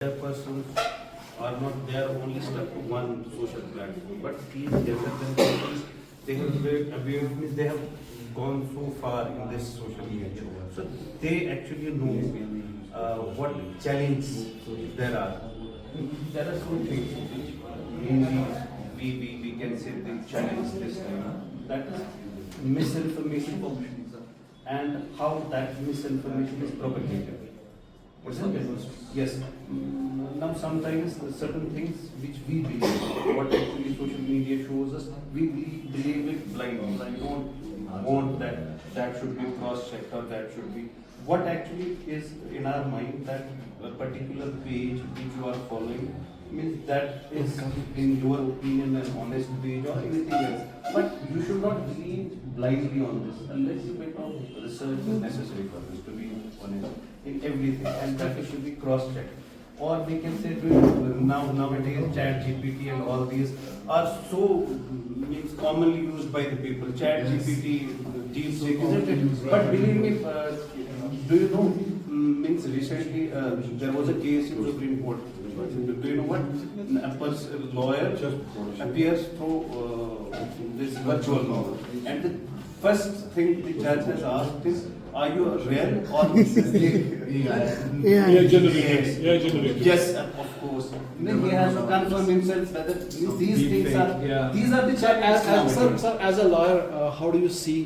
Their persons are not there only stuck to one social platform, but these younger generations, they have means they have gone so far in this social media. So they actually know what challenge there are. There are some things which mainly we can say the challenge this time. That is misinformation and how that misinformation is propagated. Isn't it? Yes. Now sometimes certain things which we believe, what actually social media shows us, we believe it blindly. We don't want that should be cross-checked or that should be. What actually is in our mind that a particular page which you are following means that is in your opinion an honest page or anything else. But you should not believe blindly on this. A little bit of research is necessary for this, to be honest, in everything, and that it should be cross-checked. Or we can say nowadays Chat GPT and all these are so means commonly used by the people. Chat GPT, DeepSeek, isn't it? But believe me, do you know? Means recently there was a case in Supreme Court. Do you know what? A lawyer appears through this virtual novel, and the first thing the judge has asked is, "Are you real or is generated. Yes, of course. Then he has to confirm himself whether these things are these are the challenges. Sir, as a lawyer, how do you see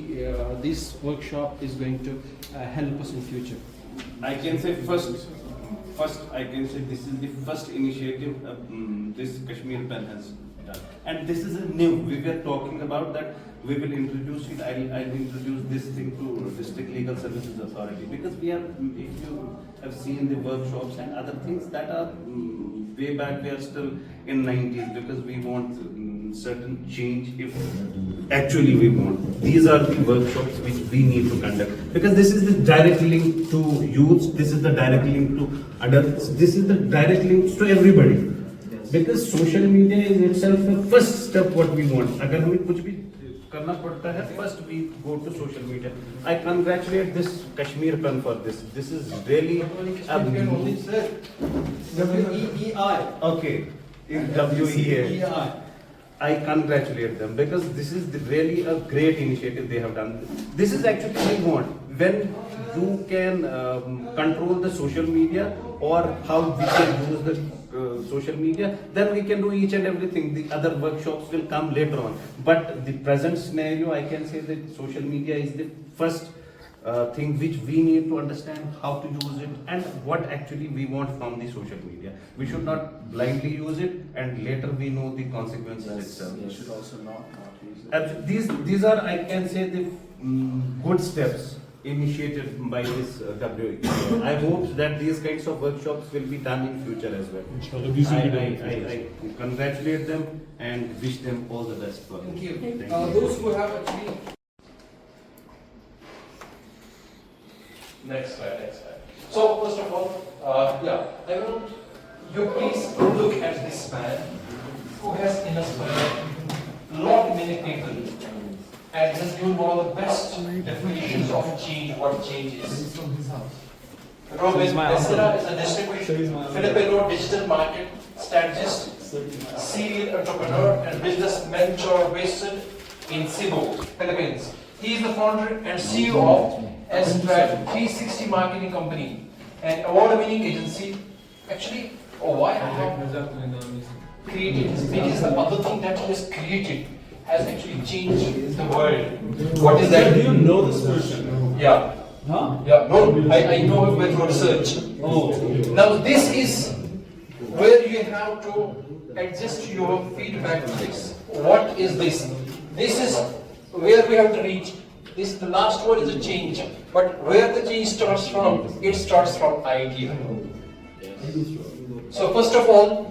this workshop is going to help us in future? I can say first I can say this is the first initiative this Kashmir Pen has done, and this is a new. We were talking about that we will introduce it. I'll introduce this thing to District Legal Services Authority, because we are, if you have seen the workshops and other things that are way back, we are still in 90s, because we want certain change if actually we want. These are the workshops which we need to conduct, because this is the direct link to youths, this is the direct link to adults, this is the direct link to everybody. Because social media is itself a first step what we want. अगर हमें कुछ भी करना पड़ता है, first we go to social media. I congratulate this Kashmir Pen for this. This is really WEEI. okay. WEA. I congratulate them, because this is really a great initiative they have done. This is actually we want. When you can control the social media, or how we can use the social media, then we can do each and everything. The other workshops will come later on. But the present scenario, I can say that social media is the first thing which we need to understand how to use it and what actually we want from the social media. We should not blindly use it and later we know the consequences itself. You should also not use it. These are, I can say, the good steps initiated by this WE. I hope that these kinds of workshops will be done in future as well. I congratulate them and wish them all the best for Thank you. Thank you. Those who have actually Next slide. So first of all, I want you please look at this man who has inspired many people and has given one of the best definitions of change, what change is. Robin Becerra is a distribution, Filipino digital market strategist, serial entrepreneur and business mentor based in Cebu, Philippines. He is the founder and CEO of S-Trad 360 Marketing Company, an award-winning agency. Actually, why I have created this, because the other thing that he has created has actually changed the world. What is that? Do you know this person? Yeah. Huh? Yeah, no, I know him by research. Oh. Now this is where you have to adjust your feedback to this. What is this? This is where we have to reach. This, the last word is a change. But where the change starts from? It starts from idea. So first of all,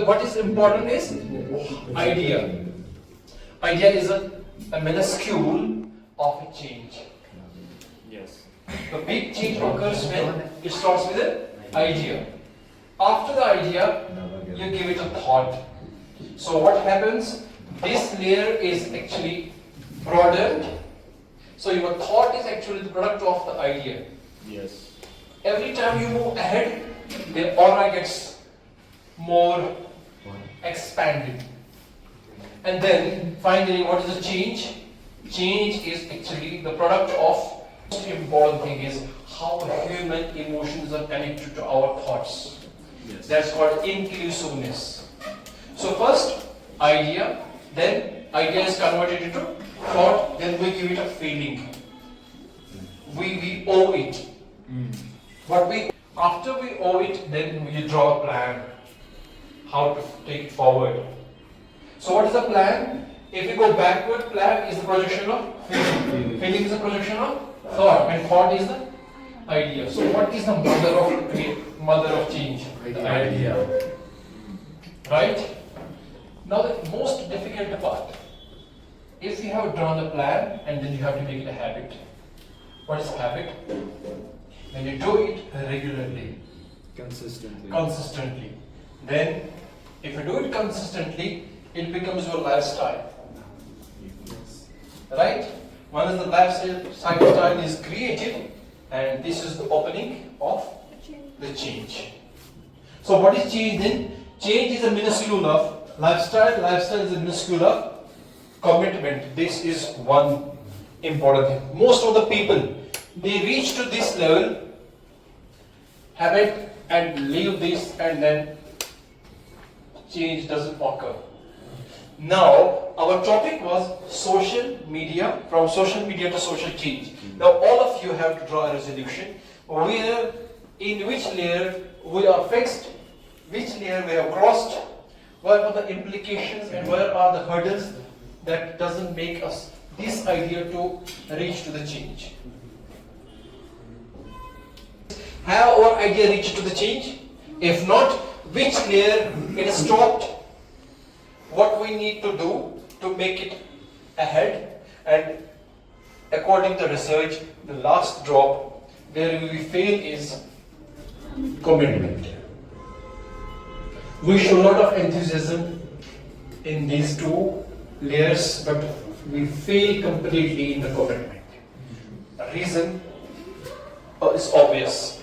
what is important is idea. Idea is a minuscule of a change. Yes. The big change occurs when it starts with an idea. After the idea, you give it a thought. So what happens? This layer is actually broadened. So your thought is actually the product of the idea. Yes. Every time you move ahead, the aura gets more expanded. And then finally, what is the change? Change is actually the product of most important thing is how human emotions are connected to our thoughts. That's called inclusiveness. So first idea, then idea is converted into thought, then we give it a feeling. We owe it. But after we owe it, then we draw a plan how to take it forward. So what is the plan? If we go backward, plan is the projection of feeling. Feeling is the projection of thought, and thought is the idea. So what is the mother of change? The idea. Right? Now the most difficult part. If you have drawn a plan and then you have to make it a habit. What is habit? When you do it regularly. Consistently. Then if you do it consistently, it becomes your lifestyle. Right? One is the lifestyle is created, and this is the opening of the change. So what is change then? Change is a minuscule of lifestyle. Lifestyle is a minuscule of commitment. This is one important thing. Most of the people, they reach to this level, habit, and leave this, and then change doesn't occur. Now, our topic was social media, from social media to social change. Now, all of you have to draw a resolution where, in which layer we are fixed, which layer we have crossed, what are the implications and where are the hurdles that doesn't make us this idea to reach to the change. Have our idea reached to the change? If not, which layer it is stopped? What we need to do to make it ahead? And according to research, the last drop where we fail is commitment. We show a lot of enthusiasm in these two layers, but we fail completely in the commitment. The reason is obvious.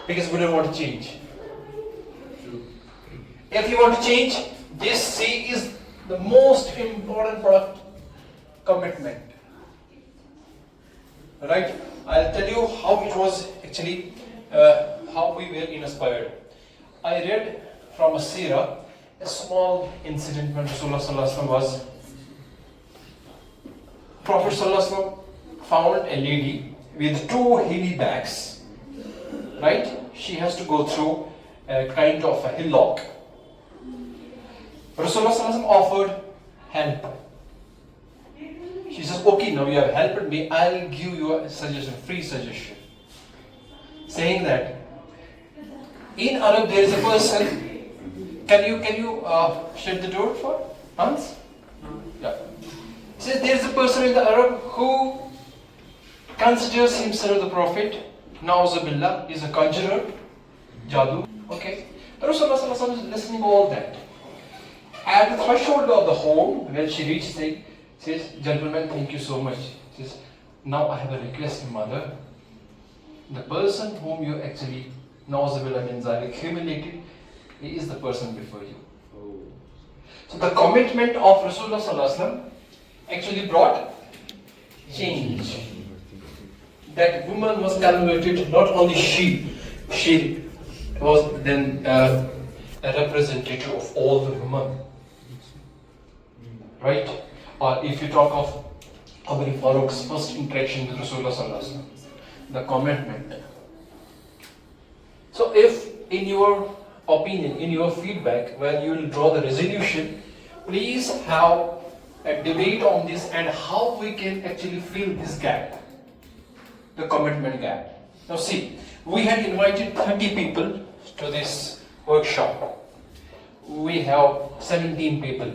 Because we don't want to change. If you want to change, this C is the most important product, commitment. Right? I'll tell you how it was actually, how we were inspired. I read from a seerah, a small incident when Rasulullah Sallallahu Alaihi Wasallam was. Prophet Sallallahu Alaihi Wasallam found a lady with two heavy bags. Right? She has to go through a kind of a hillock. Rasulullah Sallallahu Alaihi Wasallam offered help. She says, okay, now you have helped me, I'll give you a suggestion, free suggestion. Saying that, in Arab there is a person, can you shut the door for Hans? Yeah. Says there is a person in the Arab who considers himself the prophet, Na'uzubillah, is a conjurer, Jadoo. Okay. Rasulullah Sallallahu Alaihi Wasallam is listening to all that. At the threshold of the home, when she reaches, says, gentlemen, thank you so much. She says, now I have a request, mother. The person whom you actually, Na'uzubillah min zalik, humiliated, he is the person before you. So the commitment of Rasulullah Sallallahu Alaihi Wasallam actually brought change. That woman was converted, not only she was then a representative of all the women. Right? Or if you talk of Abu Farooq's first interaction with Rasulullah Sallallahu Alaihi Wasallam, the commitment. So if in your opinion, in your feedback, when you will draw the resolution, please have a debate on this and how we can actually fill this gap, the commitment gap. Now see, we had invited 30 people to this workshop. We have 17 people.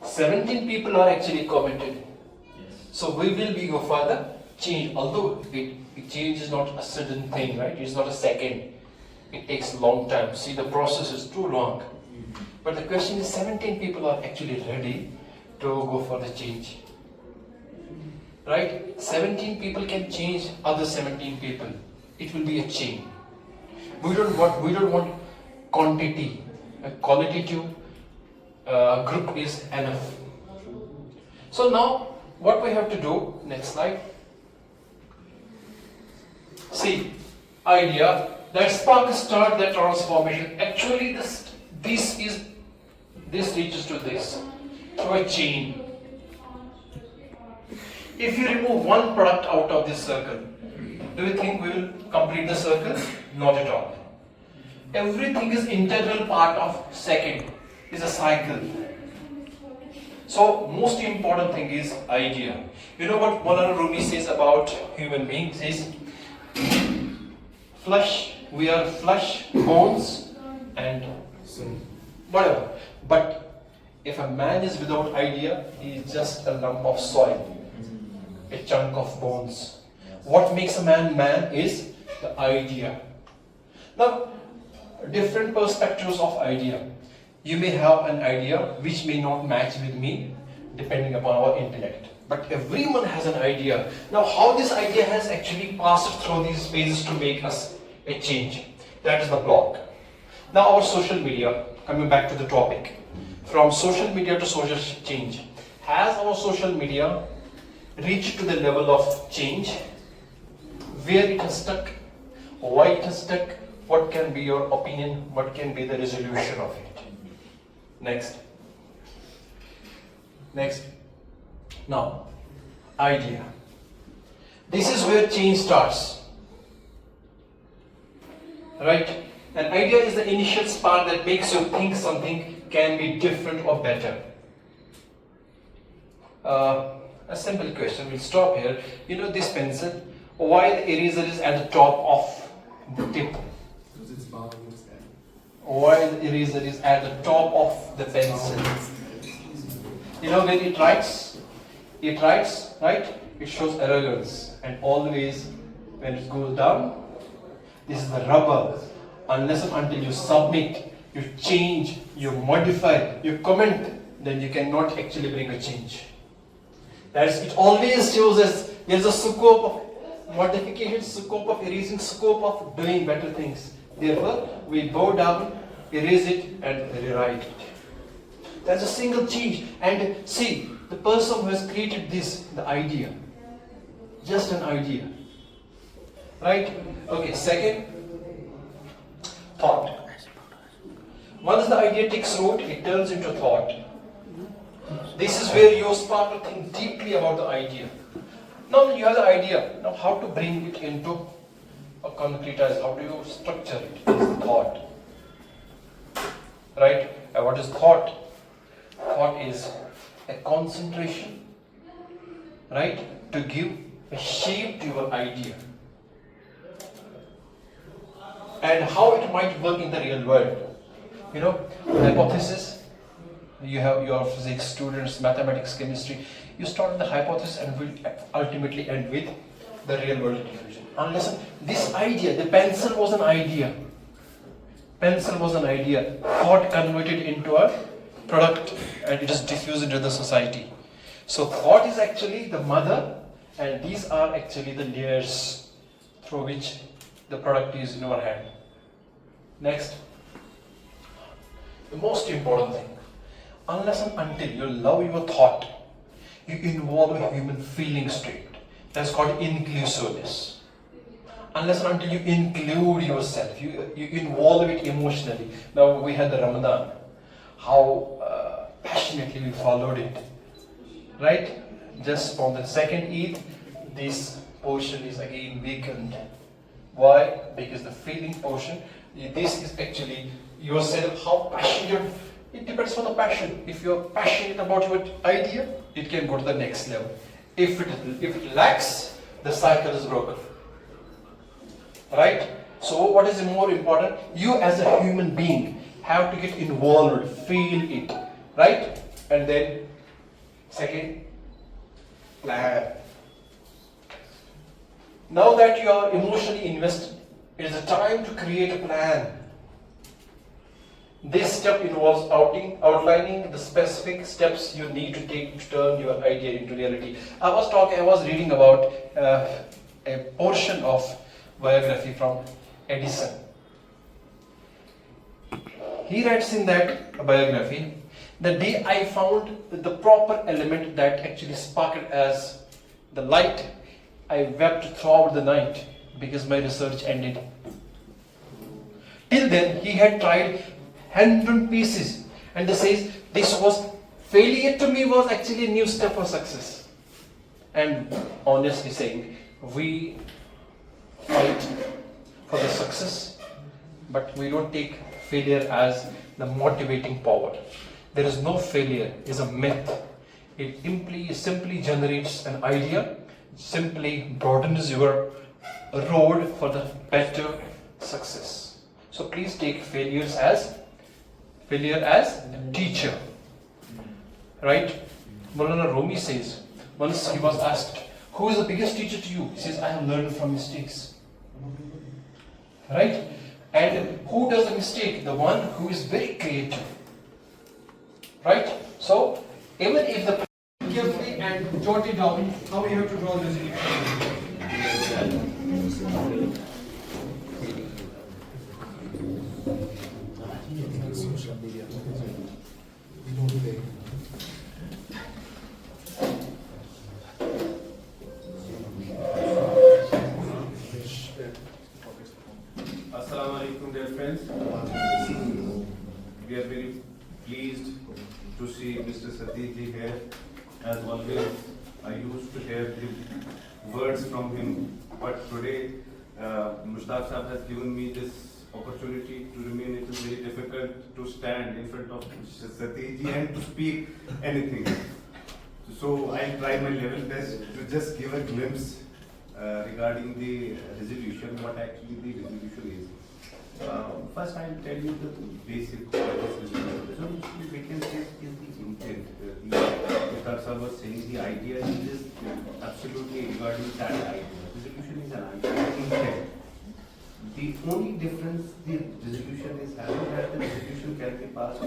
17 people are actually committed. So we will be go further change, although change is not a sudden thing, right? It's not a second. It takes a long time. See, the process is too long. But the question is, 17 people are actually ready to go for the change. Right? 17 people can change other 17 people. It will be a chain. We don't want quantity, a qualitative group is enough. So now what we have to do, next slide. See, idea, that spark start that transformation. Actually this reaches to this through a chain. If you remove one product out of this circle, do you think we will complete the circle? Not at all. Everything is integral part of second, is a cycle. So most important thing is idea. You know what Maulana Rumi says about human beings is flesh, we are flesh, bones and whatever. But if a man is without idea, he is just a lump of soil, a chunk of bones. What makes a man man is the idea. Now, different perspectives of idea. You may have an idea which may not match with me depending upon our intellect. But everyone has an idea. Now, how this idea has actually passed through these phases to make us a change. That is the block. Now, our social media, coming back to the topic. From social media to social change. Has our social media reached to the level of change? Where it has stuck? Why it has stuck? What can be your opinion? What can be the resolution of it? Next. Next. Now, idea. This is where change starts. Right? An idea is the initial spark that makes you think something can be different or better. A simple question, we'll stop here. You know this pencil, why the eraser is at the top of the tip? Why the eraser is at the top of the pencil? You know when it writes, right? It shows arrogance, and always when it goes down, this is the rubber. Unless and until you submit, you change, you modify, you comment, then you cannot actually bring a change. It always shows us there's a scope of modification, scope of erasing, scope of doing better things. Therefore, we bow down, erase it, and rewrite it. There's a single change. And see, the person who has created this, the idea, just an idea. Right? Okay, second, thought. Once the idea takes root, it turns into thought. This is where you start to think deeply about the idea. Now you have the idea. Now how to bring it into a concretize? How do you structure it? It's thought. Right? And what is thought? Thought is a concentration, right? To give a shape to your idea. And how it might work in the real world. You know, hypothesis. You have your physics students, mathematics, chemistry. You start with the hypothesis and will ultimately end with the real world diffusion. Unless this idea, the pencil was an idea. Pencil was an idea. Thought converted into a product and it is diffused into the society. So thought is actually the mother and these are actually the layers through which the product is in our hand. Next. The most important thing. Unless and until you love your thought, you involve a human feeling state. That's called inclusiveness. Unless and until you include yourself, you involve it emotionally. Now we had the Ramadan. How passionately we followed it. Right? Just from the second Eid, this portion is again weakened. Why? Because the feeling portion, this is actually yourself, how passionate. It depends on the passion. If you're passionate about your idea, it can go to the next level. If it lacks, the cycle is broken. Right? So what is more important? You as a human being have to get involved, feel it. Right? And then, second, plan. Now that you are emotionally invested, it is the time to create a plan. This step involves outlining the specific steps you need to take to turn your idea into reality. I was reading about a portion of biography from Edison. he writes in that biography, the day I found the proper element that actually sparkled as the light, I wept throughout the night because my research ended. Till then, he had tried 100 pieces, and he says this was failure to me was actually a new step for success. And honestly saying, we fight for the success, but we don't take failure as the motivating power. There is no failure, it's a myth. It simply generates an idea, simply broadens your road for the better success. So please take failure as a teacher. Right? Maulana Rumi says, once he was asked, who is the biggest teacher to you? He says, I have learned from mistakes. Right? And who does the mistake? The one who is very creative. Right? So, even if the Carefully and jot it down how we have to draw the resolution. Assalamu alaikum, dear friends. We are very pleased to see Mr. Satish ji here. As always, I used to hear the words from him, but today Mushtaq Sahab has given me this opportunity to remain. It is very difficult to stand in front of Satish ji and to speak anything. So I'll try my level best to just give a glimpse regarding the resolution, what actually the resolution is. First, I'll tell you the basic of this resolution. We can say is the intent. Mr. Sir was saying the idea is absolutely regarding that idea. Resolution is an intent. The only difference the resolution is having that the resolution can be passed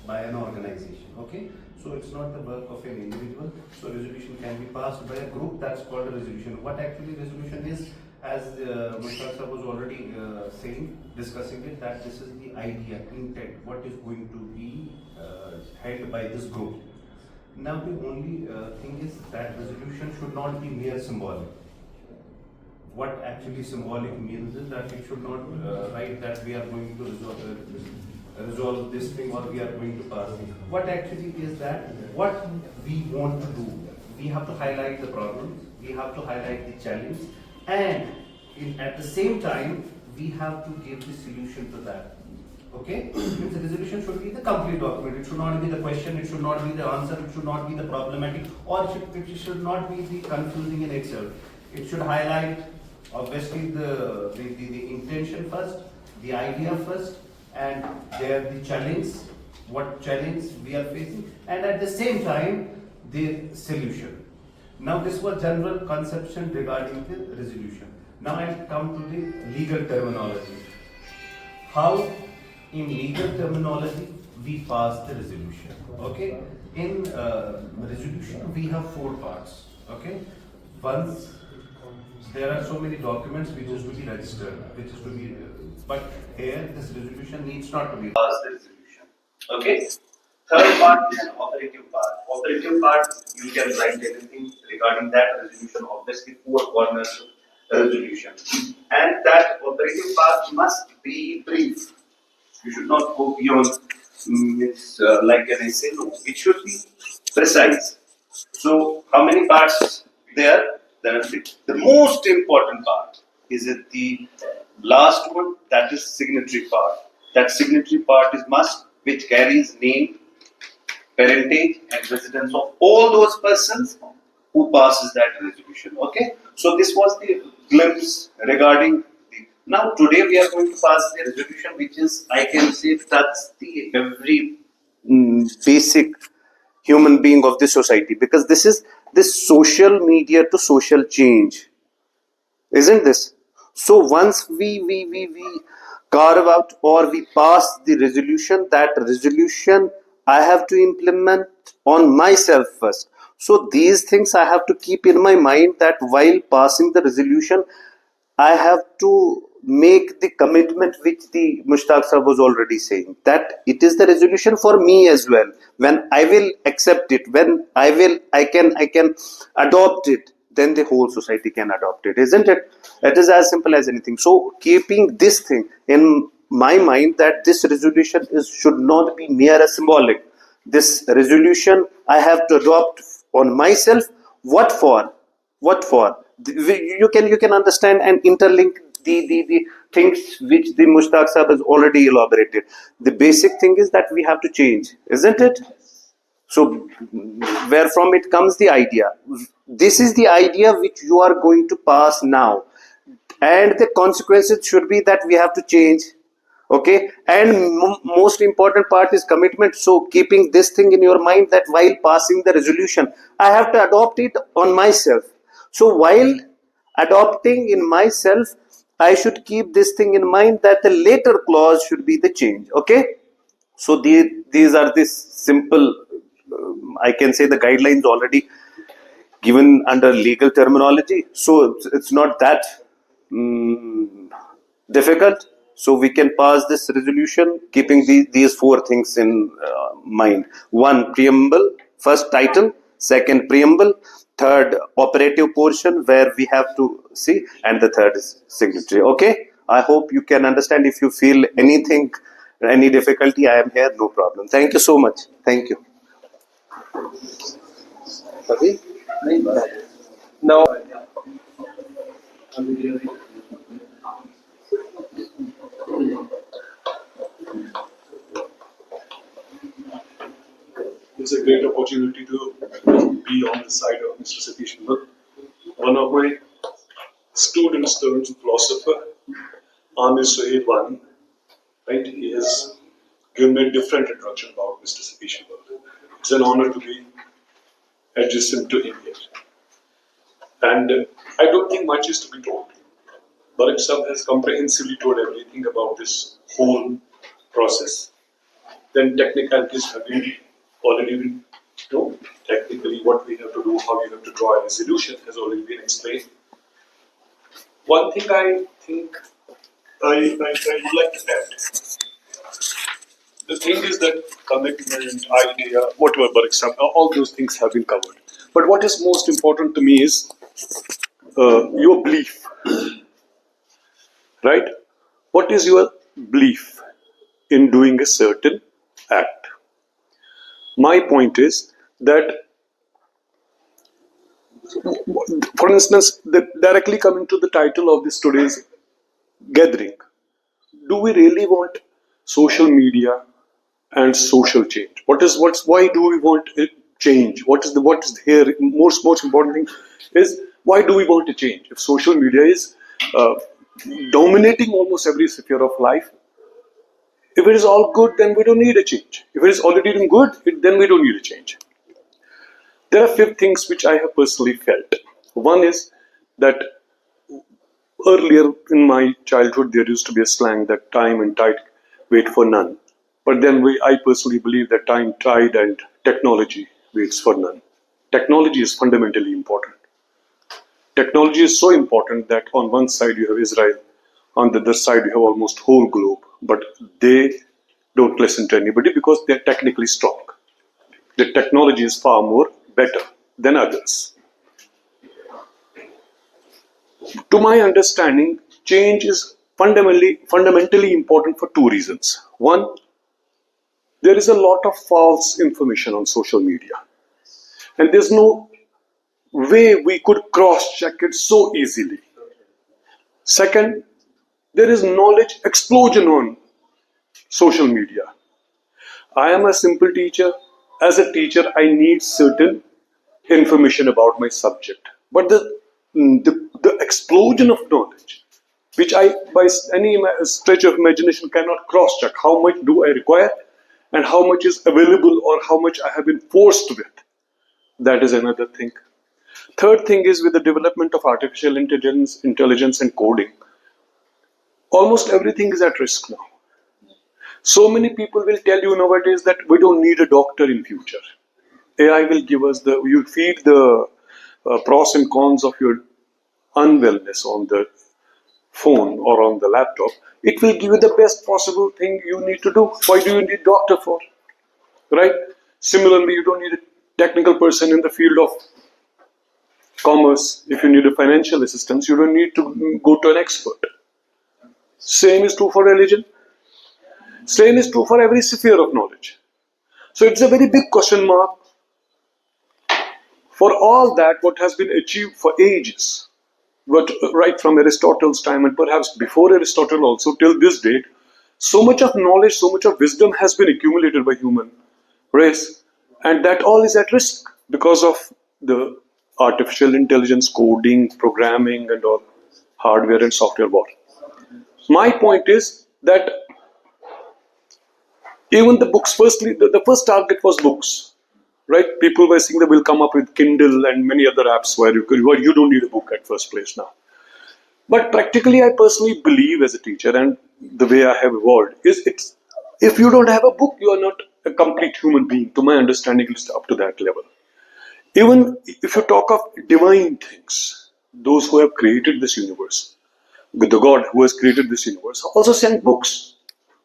by an organization. Okay, so it's not the work of an individual. So resolution can be passed by a group. That's called a resolution. What actually resolution is, as Mushtaq sir was already discussing it, that this is the idea, intent, what is going to be held by this group. Now the only thing is that resolution should not be mere symbolic. What actually symbolic means is that it should not write that we are going to resolve this thing or we are going to pass it. What actually is that what we want to do? We have to highlight the problems, we have to highlight the challenge, and at the same time we have to give the solution to that. Okay? The resolution should be the complete document. It should not be the question, it should not be the answer, it should not be the problematic, or it should not be the confusing in Excel. It should highlight obviously the intention first, the idea first, and there the challenge, what challenge we are facing, and at the same time the solution. Now this was general conception regarding the resolution. Now I'll come to the legal terminology. How in legal terminology we pass the resolution. Okay, in resolution we have 4 parts. Okay, once there are so many documents which is to be registered, which is to be, but here this resolution needs not to be passed the resolution. Okay. Third part is an operative part. Operative part, you can write anything regarding that resolution, obviously 4 corners resolution. And that operative part must be brief. You should not go beyond like an essay. No, it should be precise. So, how many parts there? There are 6. The most important part is the last one, that is signatory part. That signatory part is must, which carries name, parentage and residence of all those persons who passes that resolution. Okay, so this was the glimpse regarding the. Now today we are going to pass the resolution, which is, I can say, that's the every basic human being of this society, because this is this social media to social change, isn't this? So once we carve out or we pass the resolution, that resolution I have to implement on myself first. So these things I have to keep in my mind, that while passing the resolution, I have to make the commitment which the Mushtaq Sahab was already saying, that it is the resolution for me as well. When I will accept it, when I can adopt it, then the whole society can adopt it, isn't it? It is as simple as anything. So keeping this thing in my mind, that this resolution should not be mere a symbolic. This resolution I have to adopt on myself. What for? What for? You can understand and interlink the things which the Mushtaq Sahab has already elaborated. The basic thing is that we have to change, isn't it? So, where from it comes the idea? This is the idea which you are going to pass now, and the consequences should be that we have to change. Okay, and most important part is commitment. So, keeping this thing in your mind, that while passing the resolution, I have to adopt it on myself. So, while adopting in myself, I should keep this thing in mind, that the later clause should be the change. Okay, so these are this simple, I can say, the guidelines already given under legal terminology. So it's not that difficult. So we can pass this resolution keeping these four things in mind. One, preamble, first title, second, preamble, third, operative portion where we have to see, and the third is signatory. Okay, I hope you can understand. If you feel anything, any difficulty, I am here, no problem. Thank you so much. Thank you. Now, It's a great opportunity to be on the side of Mr. Satish Mehta, one of my students turned philosopher, Amir Suhail Wani. Right? He has given me a different introduction about Mr. Satish Mehta. It's an honor to be adjacent to him here. And I don't think much is to be told. Barak Sahab has comprehensively told everything about this whole process. Then technicalities have been already been told. Technically, what we have to do, how we have to draw a resolution has already been explained. One thing I think I would like to add. The thing is that commitment, idea, whatever, Barak Sahab, all those things have been covered. But what is most important to me is your belief. Right? What is your belief in doing a certain act? My point is that, for instance, directly coming to the title of this today's gathering, do we really want social media and social change? Why do we want change? What is here? Most important thing is, why do we want to change? If social media is dominating almost every sphere of life, if it is all good, then we don't need a change. If it is already doing good, then we don't need a change. There are 5 things which I have personally felt. One is that earlier in my childhood, there used to be a slang that time and tide wait for none. But then I personally believe that time, tide, and technology waits for none. Technology is fundamentally important. Technology is so important that on one side you have Israel, on the other side you have almost whole globe, but they don't listen to anybody because they're technically strong. The technology is far more better than others. To my understanding, change is fundamentally important for 2 reasons. One, there is a lot of false information on social media, and there's no way we could cross-check it so easily. Second, there is knowledge explosion on social media. I am a simple teacher. As a teacher, I need certain information about my subject. But the explosion of knowledge, which I, by any stretch of imagination, cannot cross-check. How much do I require and how much is available or how much I have been forced with. That is another thing. Third thing is, with the development of artificial intelligence and coding, almost everything is at risk now. So many people will tell you nowadays that we don't need a doctor in future. AI will give us you feed the pros and cons of your unwellness on the phone or on the laptop, it will give you the best possible thing you need to do. Why do you need doctor for? Right? Similarly, you don't need a technical person in the field of commerce. If you need a financial assistance, you don't need to go to an expert. Same is true for religion. Same is true for every sphere of knowledge. So it's a very big question mark for all that what has been achieved for ages. But right from Aristotle's time and perhaps before Aristotle also till this date, so much of knowledge, so much of wisdom has been accumulated by human race, and that all is at risk because of the artificial intelligence, coding, programming, and all hardware and software war. My point is that even the books, firstly, the first target was books, right? People were saying they will come up with Kindle and many other apps where you don't need a book at first place now. But practically, I personally believe as a teacher, and the way I have evolved is it's if you don't have a book, you are not a complete human being. To my understanding, it's up to that level. Even if you talk of divine things, those who have created this universe, the God who has created this universe, also sent books.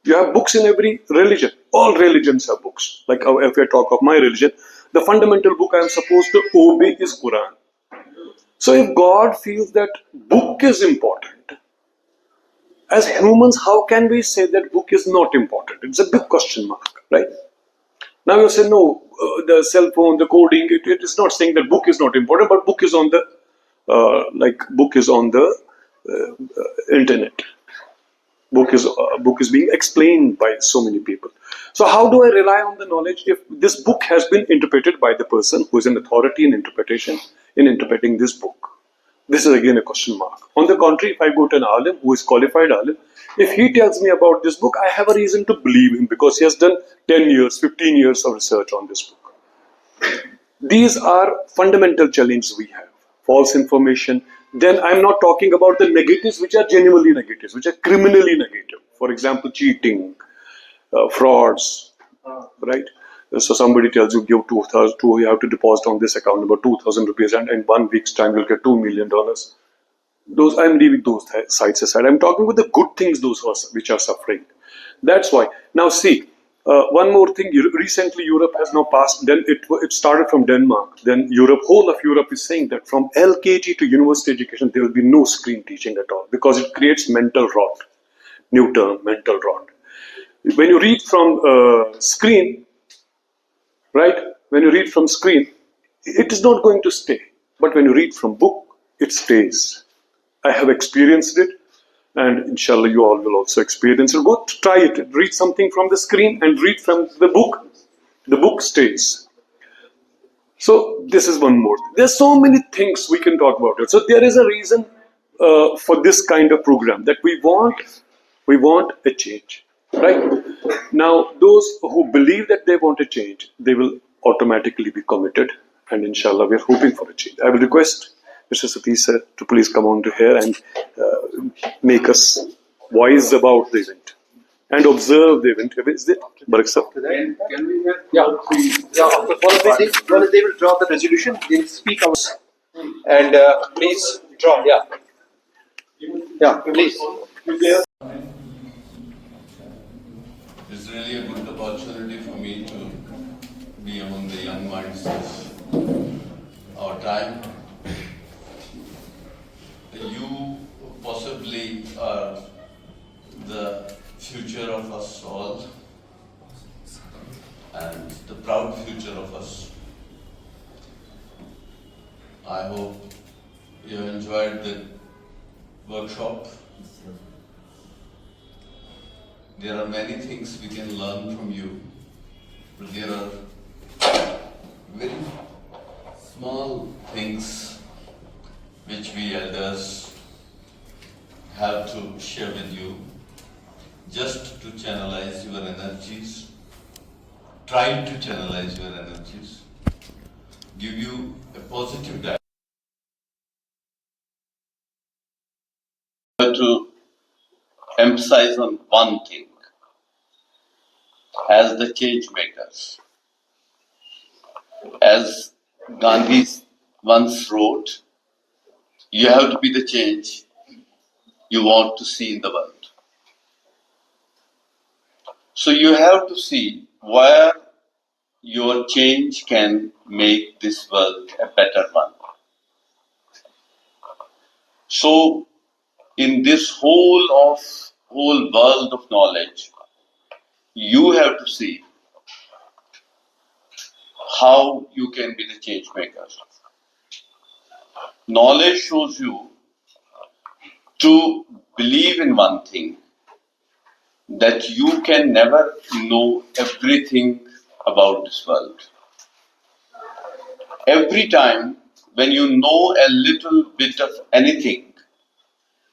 You have books in every religion. All religions have books. Like if I talk of my religion, the fundamental book I am supposed to obey is Quran. So if God feels that book is important, as humans, how can we say that book is not important? It's a big question mark, right? Now you say no, the cell phone, the coding, it is not saying that book is not important, but book is on the internet. Book is being explained by so many people. So how do I rely on the knowledge if this book has been interpreted by the person who is an authority in interpretation in interpreting this book? This is again a question mark. On the contrary, if I go to an alim who is qualified alim, if he tells me about this book, I have a reason to believe him because he has done 10 years, 15 years of research on this book. These are fundamental challenges we have. False information. Then I'm not talking about the negatives which are genuinely negatives, which are criminally negative. For example, cheating, frauds, right? So somebody tells you give 2,000, you have to deposit on this account about 2,000 rupees, and in 1 week's time you'll get $2 million. Those I'm leaving those sides aside. I'm talking about the good things, those which are suffering. That's why. Now see, one more thing. Recently, Europe has now passed. Then it started from Denmark. Then Europe, whole of Europe is saying that from LKG to university education, there will be no screen teaching at all because it creates mental rot. New term, mental rot. When you read from screen, right? When you read from screen, it is not going to stay. But when you read from book, it stays. I have experienced it, and inshallah you all will also experience it. Go try it. Read something from the screen and read from the book. The book stays. So this is one more. There's so many things we can talk about it. So there is a reason for this kind of program that we want a change, right? Now those who believe that they want a change, they will automatically be committed, and inshallah we're hoping for a change. I will request Mr. Satish sir to please come on to here and make us wise about the event and observe the event. Is it Barak sir? Can we have? Once they will draw the resolution, they'll speak out. And please draw, Please. It's really a good opportunity for me to be among the young minds of our time. You possibly are the future of us all and the proud future of us. I hope you enjoyed the workshop. There are many things we can learn from you, but there are very small things which we elders have to share with you, just to channelize your energies, trying to channelize your energies, give you a positive direction. To emphasize on one thing, as the change makers. As Gandhi once wrote, you have to be the change you want to see in the world. So you have to see where your change can make this world a better one. So in this whole world of knowledge, you have to see how you can be the change maker. Knowledge shows you to believe in one thing, that you can never know everything about this world. Every time when you know a little bit of anything,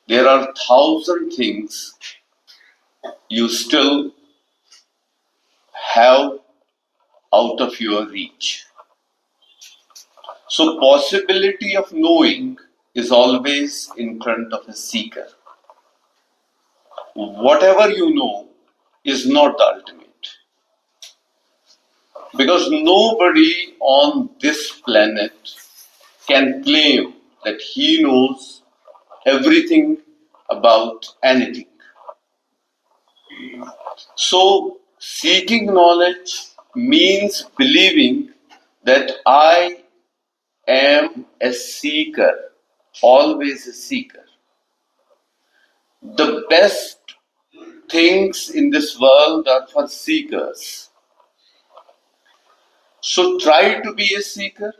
there are 1,000 things you still have out of your reach. So possibility of knowing is always in front of a seeker. Whatever you know is not the ultimate. Because nobody on this planet can claim that he knows everything about anything. So seeking knowledge means believing that I am a seeker, always a seeker. The best things in this world are for seekers. So try to be a seeker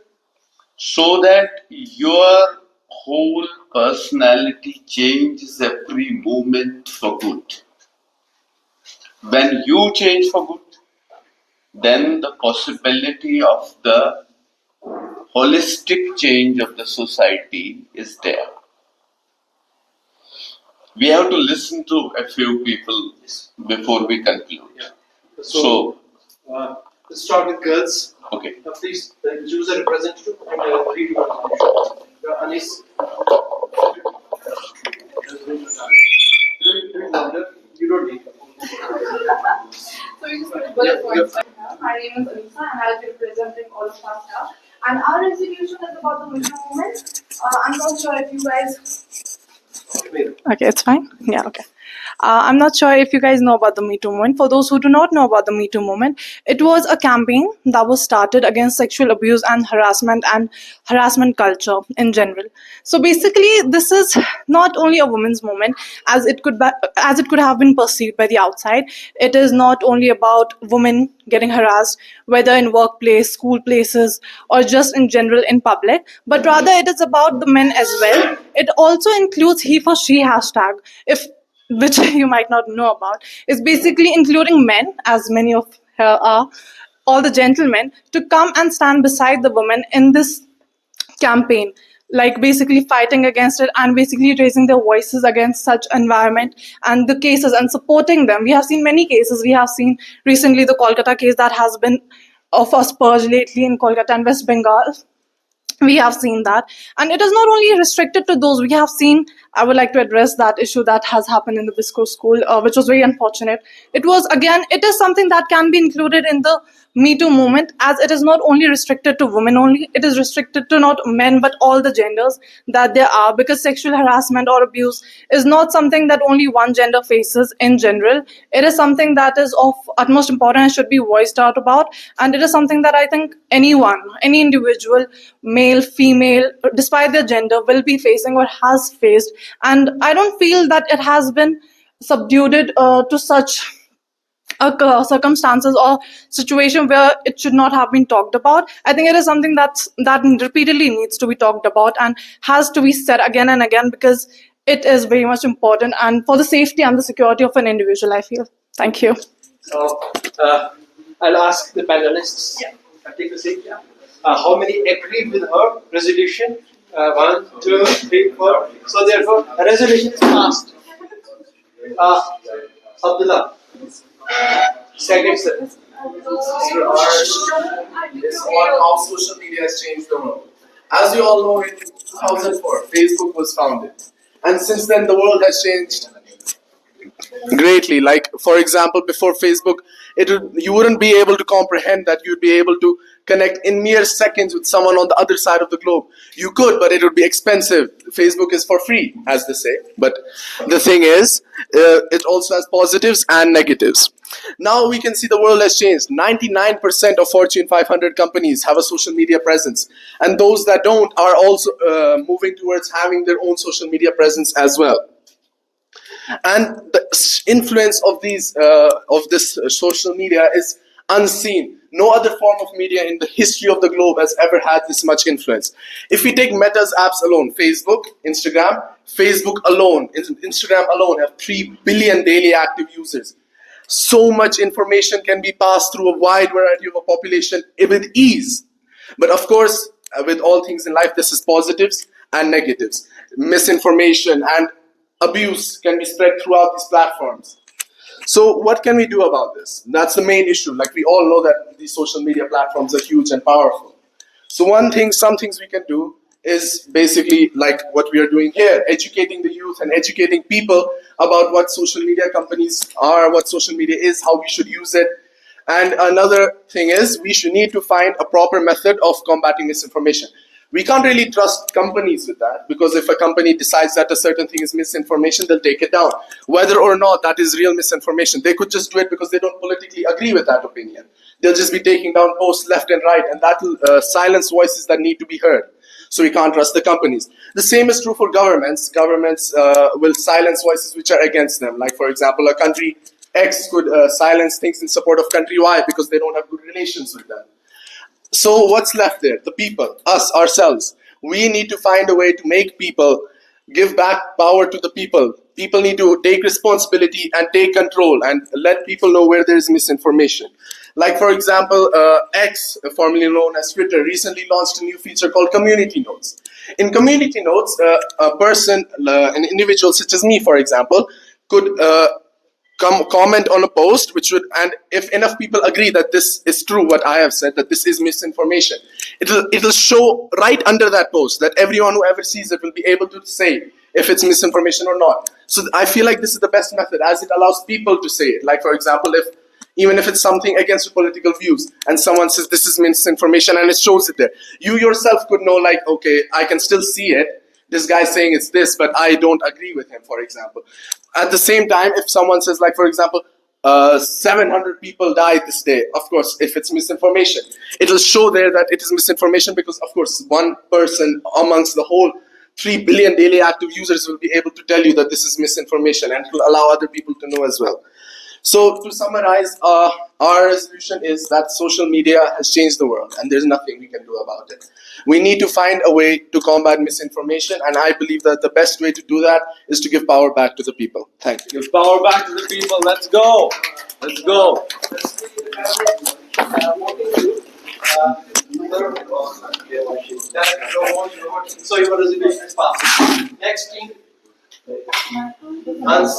so that your whole personality changes every moment for good. When you change for good, then the possibility of the holistic change of the society is there. We have to listen to a few people before we conclude. So Let's start with girls. okay. Please choose a representative and read your resolution. Anis. You don't need. So you just put the bullet points. My name is Anisa and I'll be representing all of us here. And our resolution is about the mission movement. I'm not sure if you guys. Okay, it's fine. Yeah, okay. I'm not sure if you guys know about the Me Too movement. For those who do not know about the Me Too movement, it was a campaign that was started against sexual abuse and harassment culture in general. So basically, this is not only a women's movement as it could have been perceived by the outside. It is not only about women getting harassed, whether in workplace, school places, or just in general in public, but rather it is about the men as well. It also includes he for she hashtag, which you might not know about, is basically including men, as many of here are, all the gentlemen, to come and stand beside the women in this campaign, like basically fighting against it and basically raising their voices against such environment and the cases and supporting them. We have seen many cases. We have seen recently the Kolkata case that has been of a purge lately in Kolkata and West Bengal. We have seen that, and it is not only restricted to those. We have seen, I would like to address that issue that has happened in the Bisco school, which was very unfortunate. It is something that can be included in the Me Too movement, as it is not only restricted to women only, it is restricted to not men but all the genders that there are, because sexual harassment or abuse is not something that only one gender faces in general. It is something that is of utmost importance and should be voiced out about, and it is something that I think anyone, any individual, male, female, despite their gender, will be facing or has faced, and I don't feel that it has been subdued to such circumstances or situation where it should not have been talked about. I think it is something that repeatedly needs to be talked about and has to be said again and again, because it is very much important and for the safety and the security of an individual, I feel. Thank you. So I'll ask the panelists. Take a seat. How many agree with her resolution? 1, 2, 3, 4. So therefore, a resolution is passed. Abdullah. Second, sir. Is on how social media has changed the world. As you all know, in 2004, Facebook was founded. And since then, the world has changed greatly. Like, for example, before Facebook, you wouldn't be able to comprehend that you'd be able to connect in mere seconds with someone on the other side of the globe. You could, but it would be expensive. Facebook is for free, as they say. But the thing is, it also has positives and negatives. Now we can see the world has changed. 99% of Fortune 500 companies have a social media presence, and those that don't are also moving towards having their own social media presence as well. And the influence of this social media is unseen. No other form of media in the history of the globe has ever had this much influence. If we take Meta's apps alone, Facebook, Instagram alone, Instagram alone have 3 billion daily active users. So much information can be passed through a wide variety of a population with ease. But of course, with all things in life, this is positives and negatives. Misinformation and abuse can be spread throughout these platforms. So what can we do about this? That's the main issue. Like, we all know that these social media platforms are huge and powerful. So some things we can do is basically like what we are doing here, educating the youth and educating people about what social media companies are, what social media is, how we should use it. And another thing is we should need to find a proper method of combating misinformation. We can't really trust companies with that, because if a company decides that a certain thing is misinformation, they'll take it down. Whether or not that is real misinformation, they could just do it because they don't politically agree with that opinion. They'll just be taking down posts left and right, and that will silence voices that need to be heard. So we can't trust the companies. The same is true for governments. Governments will silence voices which are against them. Like, for example, a country X could silence things in support of country Y because they don't have good relations with them. So what's left there? The people, us, ourselves. We need to find a way to make people give back power to the people. People need to take responsibility and take control and let people know where there is misinformation. Like, for example, X, formerly known as Twitter, recently launched a new feature called Community Notes. In Community Notes, a person, an individual such as me, for example, could comment on a post which would, and if enough people agree that this is true, what I have said, that this is misinformation, it'll show right under that post that everyone who ever sees it will be able to say if it's misinformation or not. So I feel like this is the best method, as it allows people to say it. Like, for example, even if it's something against your political views and someone says this is misinformation and it shows it there, you yourself could know, like, okay, I can still see it. This guy's saying it's this, but I don't agree with him, for example. At the same time, if someone says, like, for example, 700 people died this day, of course, if it's misinformation, it'll show there that it is misinformation because, of course, one person amongst the whole 3 billion daily active users will be able to tell you that this is misinformation, and it will allow other people to know as well. So to summarize, our resolution is that social media has changed the world and there's nothing we can do about it. We need to find a way to combat misinformation, and I believe that the best way to do that is to give power back to the people. Thank you. Give power back to the people. Let's go. Let's go. So your resolution is passed. Next team. Hans.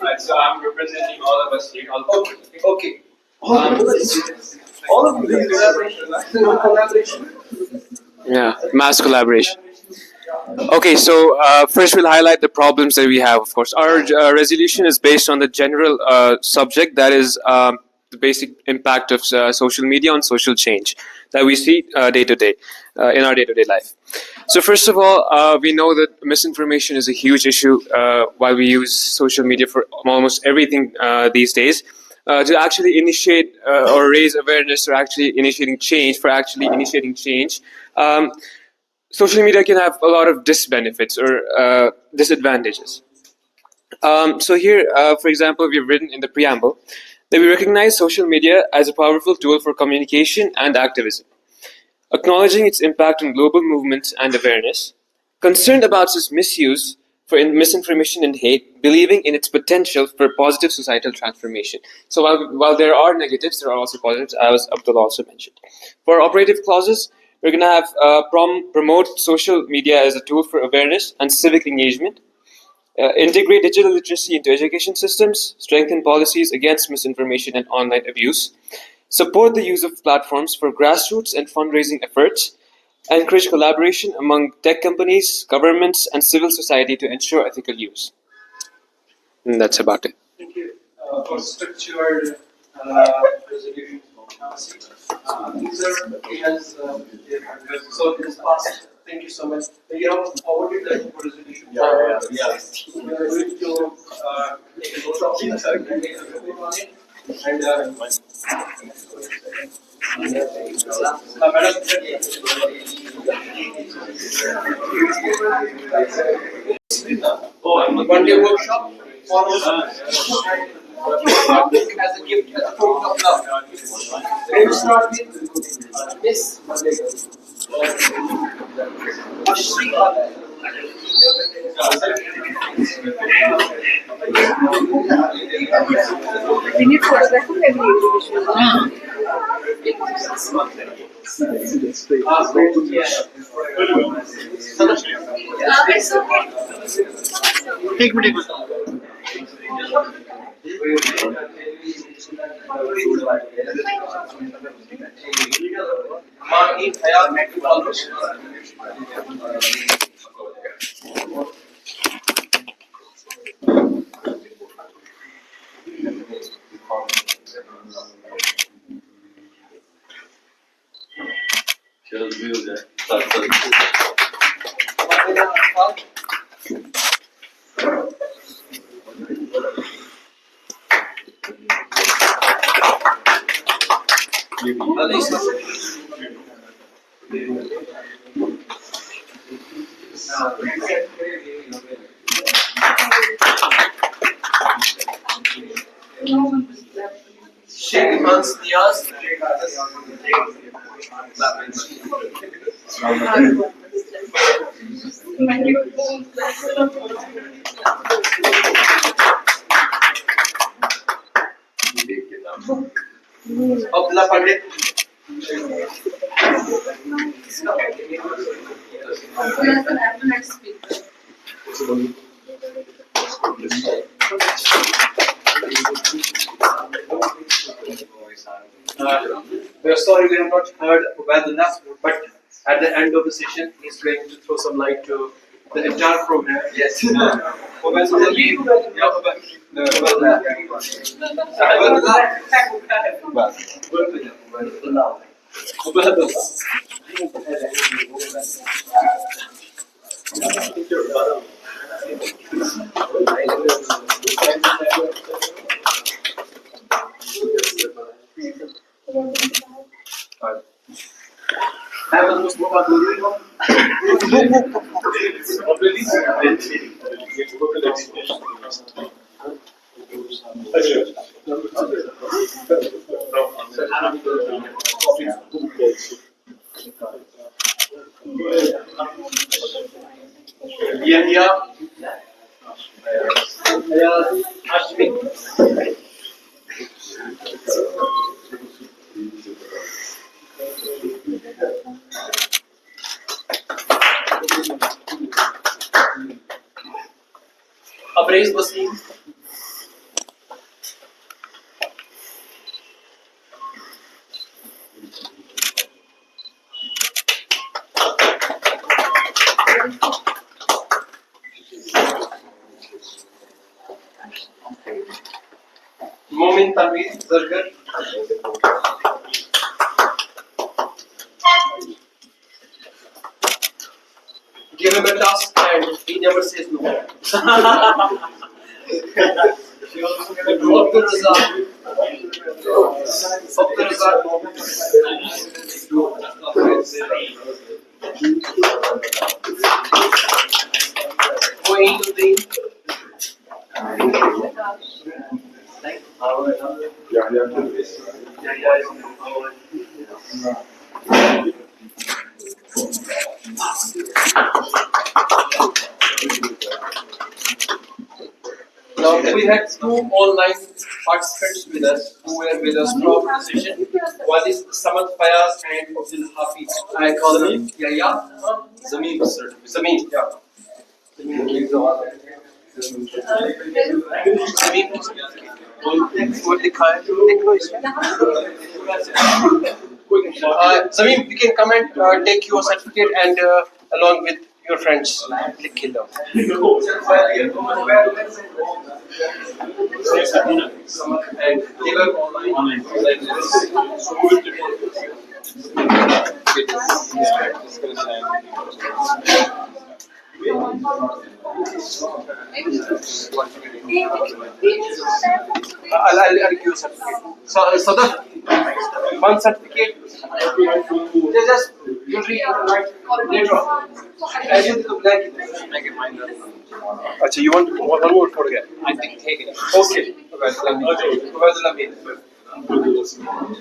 Right, so I'm representing all of us here. Okay. All of you. Collaboration. Yeah, mass collaboration. Okay, so first we'll highlight the problems that we have, of course. Our resolution is based on the general subject, that is the basic impact of social media on social change that we see day to day in our day-to-day life. So first of all, we know that misinformation is a huge issue while we use social media for almost everything these days. To actually initiate or raise awareness or actually initiating change, social media can have a lot of disbenefits or disadvantages. So here, for example, we've written in the preamble that we recognize social media as a powerful tool for communication and activism, acknowledging its impact on global movements and awareness, concerned about its misuse for misinformation and hate, believing in its potential for positive societal transformation. So while there are negatives, there are also positives, as Abdul also mentioned. For operative clauses, we're going to have promote social media as a tool for awareness and civic engagement, integrate digital literacy into education systems, strengthen policies against misinformation and online abuse, support the use of platforms for grassroots and fundraising efforts, and encourage collaboration among tech companies, governments, and civil society to ensure ethical use. And that's about it. Thank you for structured resolution policy. These are areas so in this past. Thank you so much. You have awarded the resolution. We are going to take a note of it and make a report on it. And one day workshop for as a gift, as a token of love. May we start with Miss Ashri. We need photograph of every individual. It's okay. Take me. Sheikh Hans Niaz. Abdullah Pandit. We are sorry we have not heard Ubaidullah, but at the end of the session, he's going to throw some light to the entire program. Yes. Yahya, Ashmi. Abrez Wasim. Momin Tanveer Zargar. Give him a task and he never says no. Abdul Razak. Abdul Razak. Moinuddin. Now we had two online participants with us who were with us throughout the session. One is Samad Fayaz and Abdul Hafiz. I call them Yahya. Zameen, sir. Zameen, yeah. Zameen, वो लिखा है देखो इसमें Zameen, you can come and take your certificate and along with your friends. Click it down. And they were online like this. I'll give you a certificate. So, Sadaf, one certificate. They just usually write later on. As you do black, make it mine. Actually, you want one more photograph? I can take it. Okay.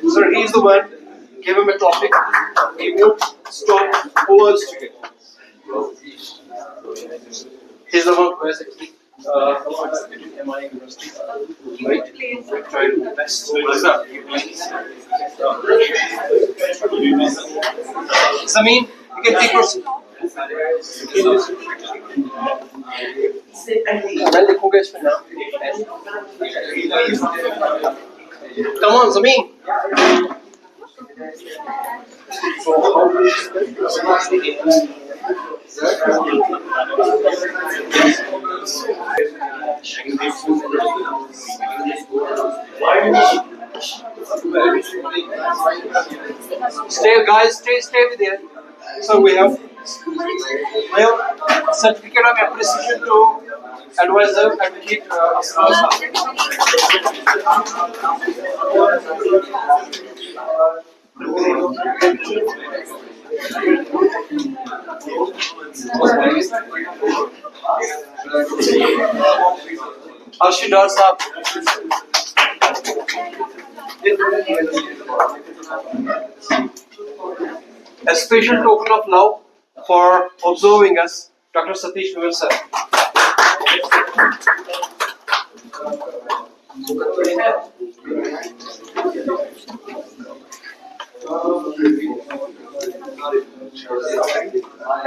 So he's the one. Give him a topic. He won't stop over student. He's the one who has actually MI University. Right? Try to do the best. Zameen, you can take your seat. मैं लिखूंगा इसमें नाम. Come on, Zameen. So how do you stay, guys, stay with there. So we have certificate of appreciation to advisor advocate Arshidar Saab. A special token of love for observing us, Dr. Satish Noel sir.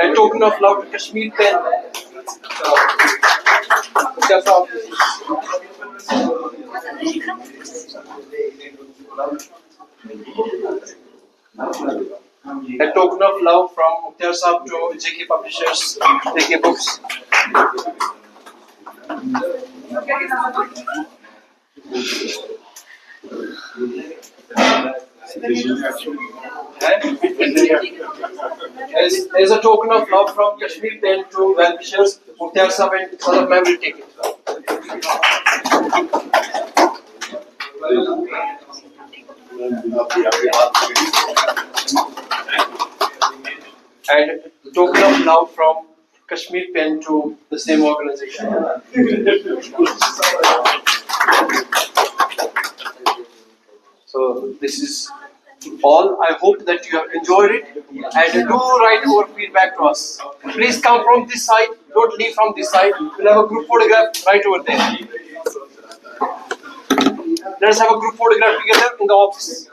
A token of love to Kashmir Pen. A token of love from Mukhtar Saab to JK Publishers, JK Books. As a token of love from Kashmir Pen to well-wishers, Mukhtar Saab and Sadaf ma'am will take it. And the token of love from Kashmir Pen to the same organization. So this is all. I hope that you have enjoyed it and do write your feedback to us. Please come from this side, don't leave from this side. We'll have a group photograph right over there. Let's have a group photograph together in the office.